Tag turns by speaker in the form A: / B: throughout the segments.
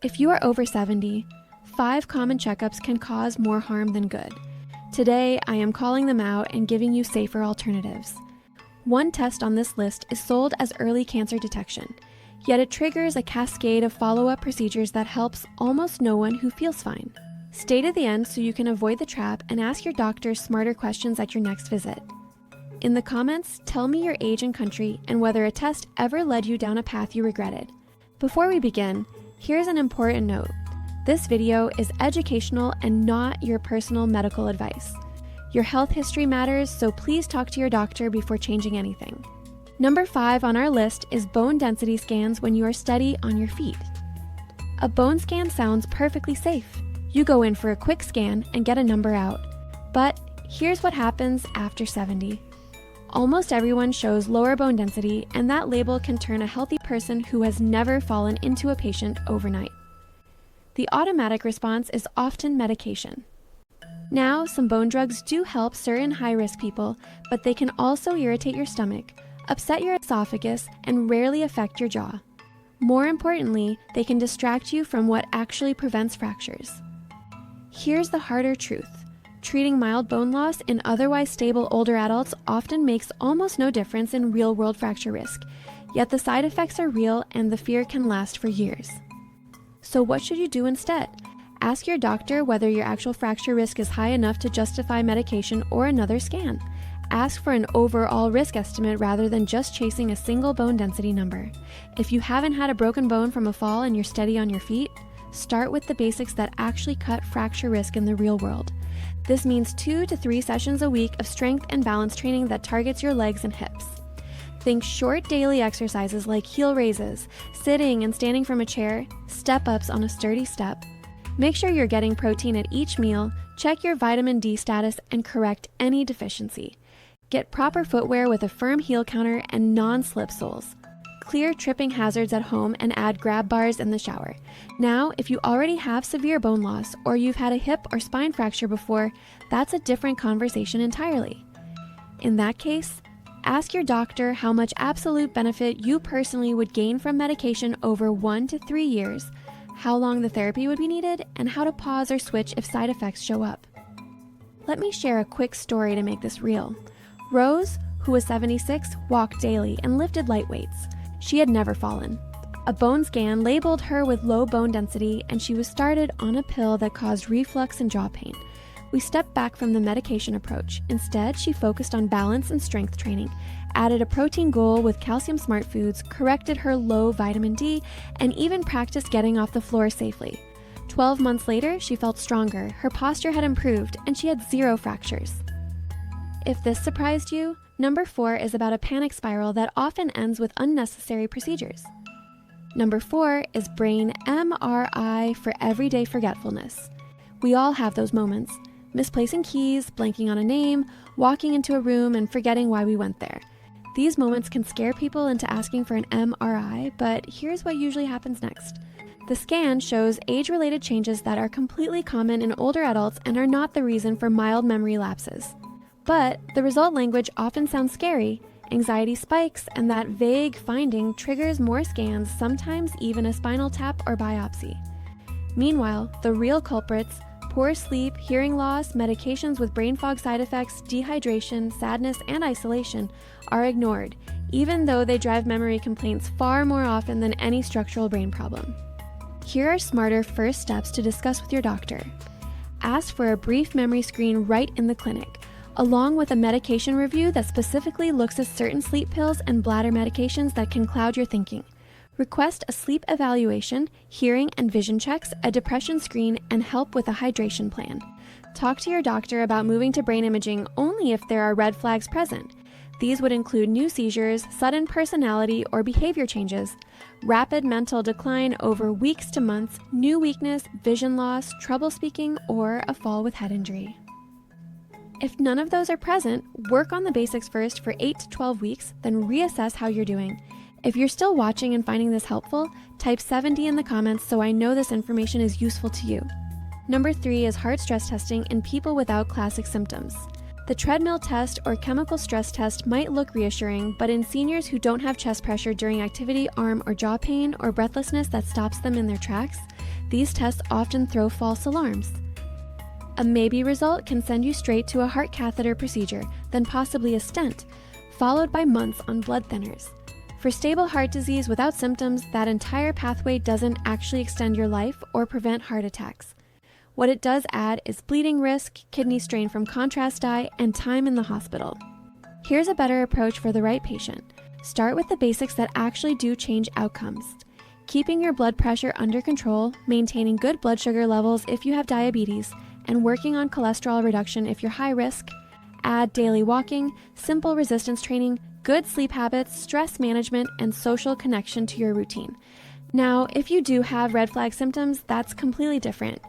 A: If you are over 70, 5 common checkups can cause more harm than good. Today, I am calling them out and giving you safer alternatives. One test on this list is sold as early cancer detection, yet it triggers a cascade of follow-up procedures that helps almost no one who feels fine. Stay to the end so you can avoid the trap and ask your doctor smarter questions at your next visit. In the comments, tell me your age and country and whether a test ever led you down a path you regretted. Before we begin, here's an important note. This video is educational and not your personal medical advice. Your health history matters, so please talk to your doctor before changing anything. Number 5 on our list is bone density scans when you are steady on your feet. A bone scan sounds perfectly safe. You go in for a quick scan and get a number out. But here's what happens after 70. Almost everyone shows lower bone density, and that label can turn a healthy person who has never fallen into a patient overnight. The automatic response is often medication. Now, some bone drugs do help certain high-risk people, but they can also irritate your stomach, upset your esophagus, and rarely affect your jaw. More importantly, they can distract you from what actually prevents fractures. Here's the harder truth. Treating mild bone loss in otherwise stable older adults often makes almost no difference in real-world fracture risk, yet the side effects are real and the fear can last for years. So what should you do instead? Ask your doctor whether your actual fracture risk is high enough to justify medication or another scan. Ask for an overall risk estimate rather than just chasing a single bone density number. If you haven't had a broken bone from a fall and you're steady on your feet, start with the basics that actually cut fracture risk in the real world. This means 2 to 3 sessions a week of strength and balance training that targets your legs and hips. Think short daily exercises like heel raises, sitting and standing from a chair, step-ups on a sturdy step. Make sure you're getting protein at each meal, check your vitamin D status, and correct any deficiency. Get proper footwear with a firm heel counter and non-slip soles. Clear tripping hazards at home and add grab bars in the shower. Now, if you already have severe bone loss or you've had a hip or spine fracture before, that's a different conversation entirely. In that case, ask your doctor how much absolute benefit you personally would gain from medication over 1 to 3 years, how long the therapy would be needed, and how to pause or switch if side effects show up. Let me share a quick story to make this real. Rose, who was 76, walked daily and lifted light weights. She had never fallen. A bone scan labeled her with low bone density, and she was started on a pill that caused reflux and jaw pain. We stepped back from the medication approach. Instead, she focused on balance and strength training, added a protein goal with calcium smart foods, corrected her low vitamin D, and even practiced getting off the floor safely. 12 months later, she felt stronger, her posture had improved, and she had 0 fractures. If this surprised you, number 4 is about a panic spiral that often ends with unnecessary procedures. Number 4 is brain MRI for everyday forgetfulness. We all have those moments. Misplacing keys, blanking on a name, walking into a room and forgetting why we went there. These moments can scare people into asking for an MRI, but here's what usually happens next. The scan shows age-related changes that are completely common in older adults and are not the reason for mild memory lapses. But the result language often sounds scary, anxiety spikes, and that vague finding triggers more scans, sometimes even a spinal tap or biopsy. Meanwhile, the real culprits, poor sleep, hearing loss, medications with brain fog side effects, dehydration, sadness, and isolation, are ignored, even though they drive memory complaints far more often than any structural brain problem. Here are smarter first steps to discuss with your doctor. Ask for a brief memory screen right in the clinic, along with a medication review that specifically looks at certain sleep pills and bladder medications that can cloud your thinking. Request a sleep evaluation, hearing and vision checks, a depression screen, and help with a hydration plan. Talk to your doctor about moving to brain imaging only if there are red flags present. These would include new seizures, sudden personality or behavior changes, rapid mental decline over weeks to months, new weakness, vision loss, trouble speaking, or a fall with head injury. If none of those are present, work on the basics first for 8 to 12 weeks, then reassess how you're doing. If you're still watching and finding this helpful, type 70 in the comments so I know this information is useful to you. Number 3 is heart stress testing in people without classic symptoms. The treadmill test or chemical stress test might look reassuring, but in seniors who don't have chest pressure during activity, arm or jaw pain, or breathlessness that stops them in their tracks, these tests often throw false alarms. A maybe result can send you straight to a heart catheter procedure, then possibly a stent, followed by months on blood thinners. For stable heart disease without symptoms, that entire pathway doesn't actually extend your life or prevent heart attacks. What it does add is bleeding risk, kidney strain from contrast dye, and time in the hospital. Here's a better approach for the right patient. Start with the basics that actually do change outcomes. Keeping your blood pressure under control, maintaining good blood sugar levels if you have diabetes, and working on cholesterol reduction if you're high risk. Add daily walking, simple resistance training, good sleep habits, stress management, and social connection to your routine. Now, if you do have red flag symptoms, that's completely different.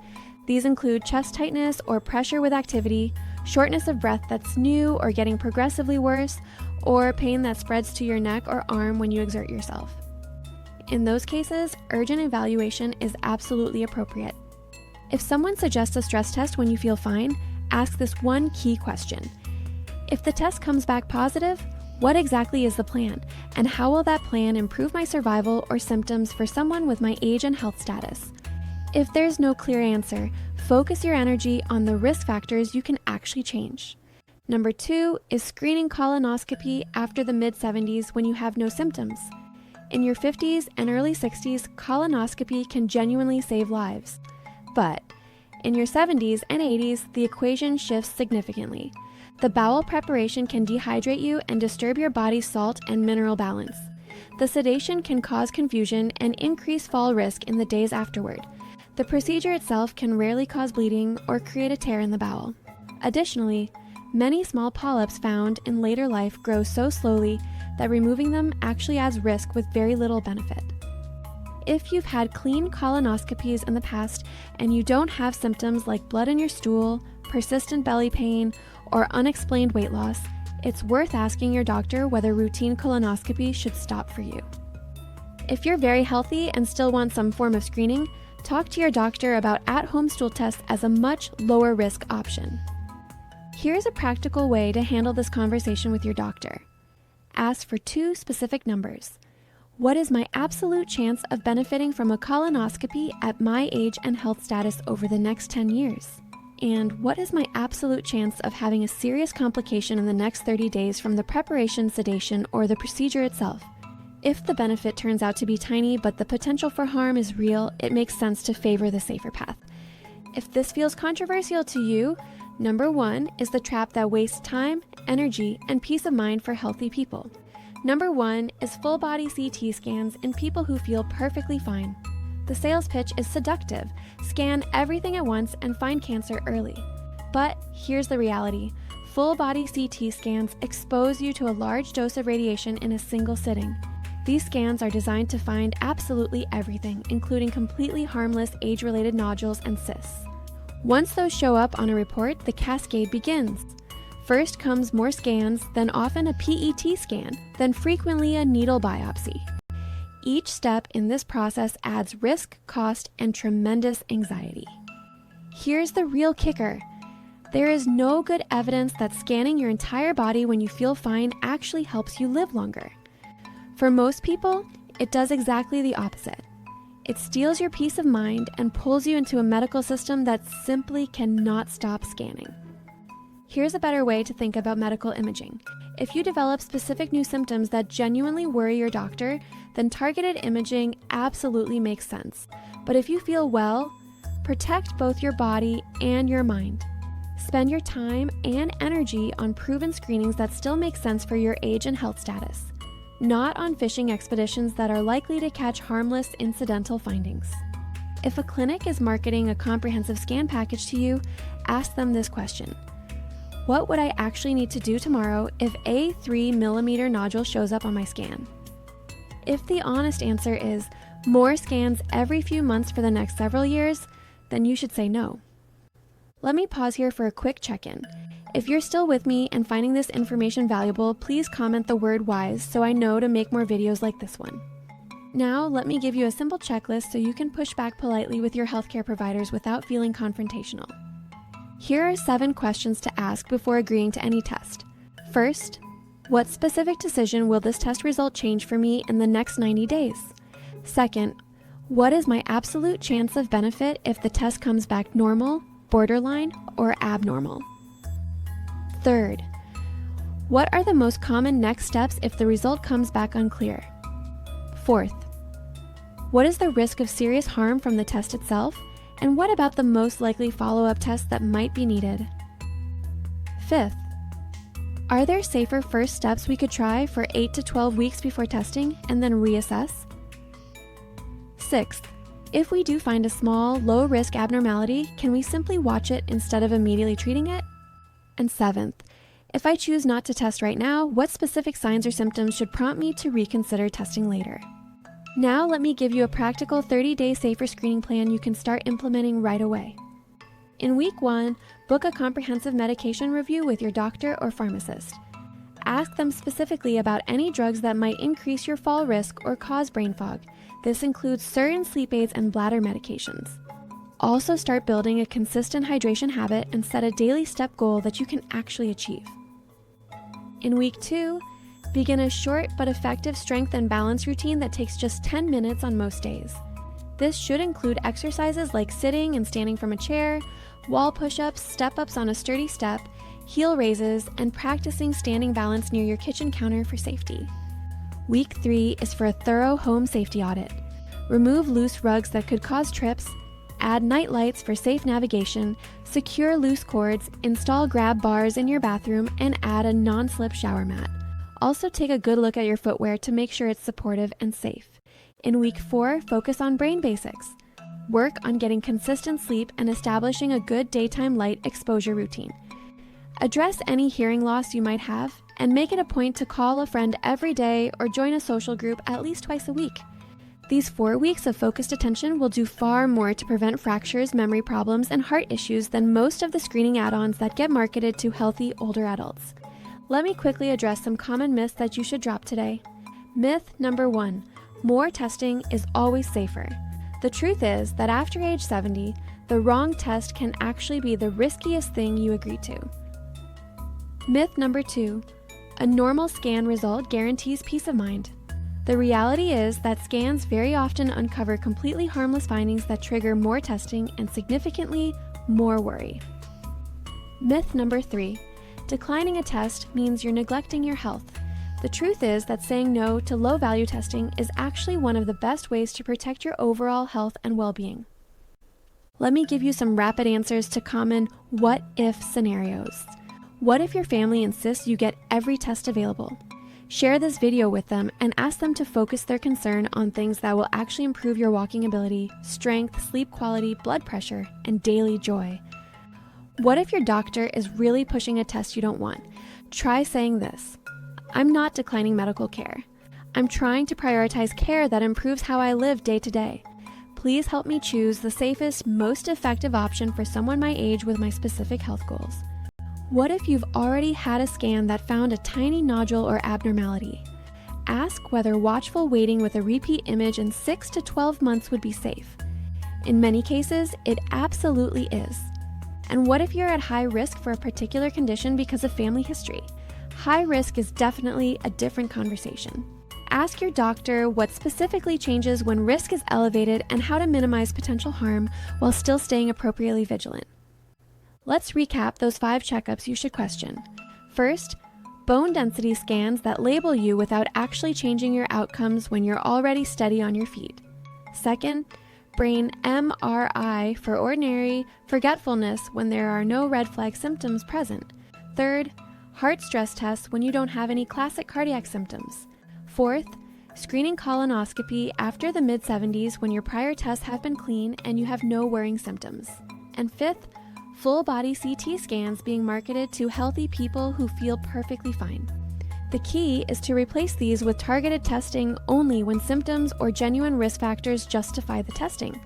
A: These include chest tightness or pressure with activity, shortness of breath that's new or getting progressively worse, or pain that spreads to your neck or arm when you exert yourself. In those cases, urgent evaluation is absolutely appropriate. If someone suggests a stress test when you feel fine, ask this one key question. If the test comes back positive, what exactly is the plan, and how will that plan improve my survival or symptoms for someone with my age and health status? If there's no clear answer, focus your energy on the risk factors you can actually change. Number 2 is screening colonoscopy after the mid-70s when you have no symptoms. In your 50s and early 60s, colonoscopy can genuinely save lives. But in your 70s and 80s, the equation shifts significantly. The bowel preparation can dehydrate you and disturb your body's salt and mineral balance. The sedation can cause confusion and increase fall risk in the days afterward. The procedure itself can rarely cause bleeding or create a tear in the bowel. Additionally, many small polyps found in later life grow so slowly that removing them actually adds risk with very little benefit. If you've had clean colonoscopies in the past and you don't have symptoms like blood in your stool, persistent belly pain, or unexplained weight loss, it's worth asking your doctor whether routine colonoscopy should stop for you. If you're very healthy and still want some form of screening, talk to your doctor about at-home stool tests as a much lower risk option. Here's a practical way to handle this conversation with your doctor. Ask for 2 specific numbers. What is my absolute chance of benefiting from a colonoscopy at my age and health status over the next 10 years? And what is my absolute chance of having a serious complication in the next 30 days from the preparation, sedation, or the procedure itself? If the benefit turns out to be tiny but the potential for harm is real, it makes sense to favor the safer path. If this feels controversial to you, number 1 is the trap that wastes time, energy, and peace of mind for healthy people. Number 1 is full-body CT scans in people who feel perfectly fine. The sales pitch is seductive. Scan everything at once and find cancer early. But here's the reality. Full-body CT scans expose you to a large dose of radiation in a single sitting. These scans are designed to find absolutely everything, including completely harmless age-related nodules and cysts. Once those show up on a report, the cascade begins. First comes more scans, then often a PET scan, then frequently a needle biopsy. Each step in this process adds risk, cost, and tremendous anxiety. Here's the real kicker. There is no good evidence that scanning your entire body when you feel fine actually helps you live longer. For most people, it does exactly the opposite. It steals your peace of mind and pulls you into a medical system that simply cannot stop scanning. Here's a better way to think about medical imaging. If you develop specific new symptoms that genuinely worry your doctor, then targeted imaging absolutely makes sense. But if you feel well, protect both your body and your mind. Spend your time and energy on proven screenings that still make sense for your age and health status, not on fishing expeditions that are likely to catch harmless incidental findings. If a clinic is marketing a comprehensive scan package to you, ask them this question. What would I actually need to do tomorrow if a 3mm nodule shows up on my scan? If the honest answer is more scans every few months for the next several years, then you should say no. Let me pause here for a quick check-in. If you're still with me and finding this information valuable, please comment the word WISE so I know to make more videos like this one. Now, let me give you a simple checklist so you can push back politely with your healthcare providers without feeling confrontational. Here are 7 questions to ask before agreeing to any test. First, what specific decision will this test result change for me in the next 90 days? Second, What is my absolute chance of benefit if the test comes back normal, borderline, or abnormal? Third, what are the most common next steps if the result comes back unclear? Fourth, what is the risk of serious harm from the test itself, and what about the most likely follow-up tests that might be needed? Fifth, are there safer first steps we could try for 8 to 12 weeks before testing and then reassess? Sixth, if we do find a small, low-risk abnormality, can we simply watch it instead of immediately treating it? And seventh, if I choose not to test right now, what specific signs or symptoms should prompt me to reconsider testing later? Now let me give you a practical 30-day safer screening plan you can start implementing right away. In week 1, book a comprehensive medication review with your doctor or pharmacist. Ask them specifically about any drugs that might increase your fall risk or cause brain fog. This includes certain sleep aids and bladder medications. Also start building a consistent hydration habit and set a daily step goal that you can actually achieve. In week 2, begin a short but effective strength and balance routine that takes just 10 minutes on most days. This should include exercises like sitting and standing from a chair, wall push-ups, step-ups on a sturdy step, heel raises, and practicing standing balance near your kitchen counter for safety. Week 3 is for a thorough home safety audit. Remove loose rugs that could cause trips, add night lights for safe navigation, secure loose cords, install grab bars in your bathroom, and add a non-slip shower mat. Also take a good look at your footwear to make sure it's supportive and safe. In week 4, focus on brain basics. Work on getting consistent sleep and establishing a good daytime light exposure routine. Address any hearing loss you might have, and make it a point to call a friend every day or join a social group at least twice a week. These 4 weeks of focused attention will do far more to prevent fractures, memory problems, and heart issues than most of the screening add-ons that get marketed to healthy older adults. Let me quickly address some common myths that you should drop today. Myth number 1, more testing is always safer. The truth is that after age 70, the wrong test can actually be the riskiest thing you agree to. Myth number 2, a normal scan result guarantees peace of mind. The reality is that scans very often uncover completely harmless findings that trigger more testing and significantly more worry. Myth number 3, declining a test means you're neglecting your health. The truth is that saying no to low-value testing is actually one of the best ways to protect your overall health and well-being. Let me give you some rapid answers to common what-if scenarios. What if your family insists you get every test available? Share this video with them and ask them to focus their concern on things that will actually improve your walking ability, strength, sleep quality, blood pressure, and daily joy. What if your doctor is really pushing a test you don't want? Try saying this: I'm not declining medical care. I'm trying to prioritize care that improves how I live day to day. Please help me choose the safest, most effective option for someone my age with my specific health goals. What if you've already had a scan that found a tiny nodule or abnormality? Ask whether watchful waiting with a repeat image in 6 to 12 months would be safe. In many cases, it absolutely is. And what if you're at high risk for a particular condition because of family history? High risk is definitely a different conversation. Ask your doctor what specifically changes when risk is elevated and how to minimize potential harm while still staying appropriately vigilant. Let's recap those 5 checkups you should question. First, bone density scans that label you without actually changing your outcomes when you're already steady on your feet. Second, brain MRI for ordinary forgetfulness when there are no red flag symptoms present. Third, heart stress tests when you don't have any classic cardiac symptoms. Fourth, screening colonoscopy after the mid-70s when your prior tests have been clean and you have no worrying symptoms. And fifth, full-body CT scans being marketed to healthy people who feel perfectly fine. The key is to replace these with targeted testing only when symptoms or genuine risk factors justify the testing,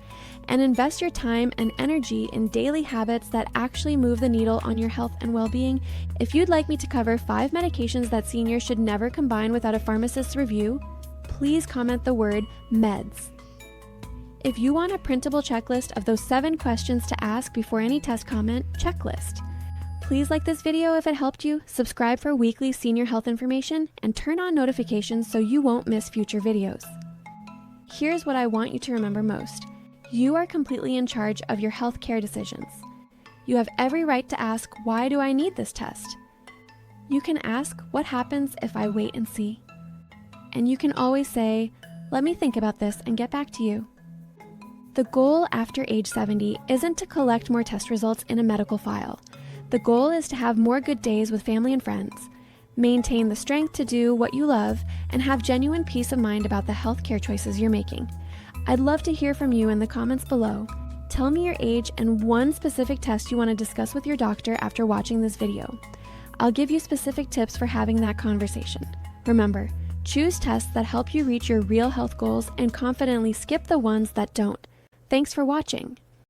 A: and invest your time and energy in daily habits that actually move the needle on your health and well-being. If you'd like me to cover 5 medications that seniors should never combine without a pharmacist's review, please comment the word meds. If you want a printable checklist of those 7 questions to ask before any test comment, checklist. Please like this video if it helped you, subscribe for weekly senior health information, and turn on notifications so you won't miss future videos. Here's what I want you to remember most. You are completely in charge of your healthcare decisions. You have every right to ask, why do I need this test? You can ask, what happens if I wait and see? And you can always say, let me think about this and get back to you. The goal after age 70 isn't to collect more test results in a medical file. The goal is to have more good days with family and friends, maintain the strength to do what you love, and have genuine peace of mind about the healthcare choices you're making. I'd love to hear from you in the comments below. Tell me your age and one specific test you want to discuss with your doctor after watching this video. I'll give you specific tips for having that conversation. Remember, choose tests that help you reach your real health goals and confidently skip the ones that don't. Thanks for watching.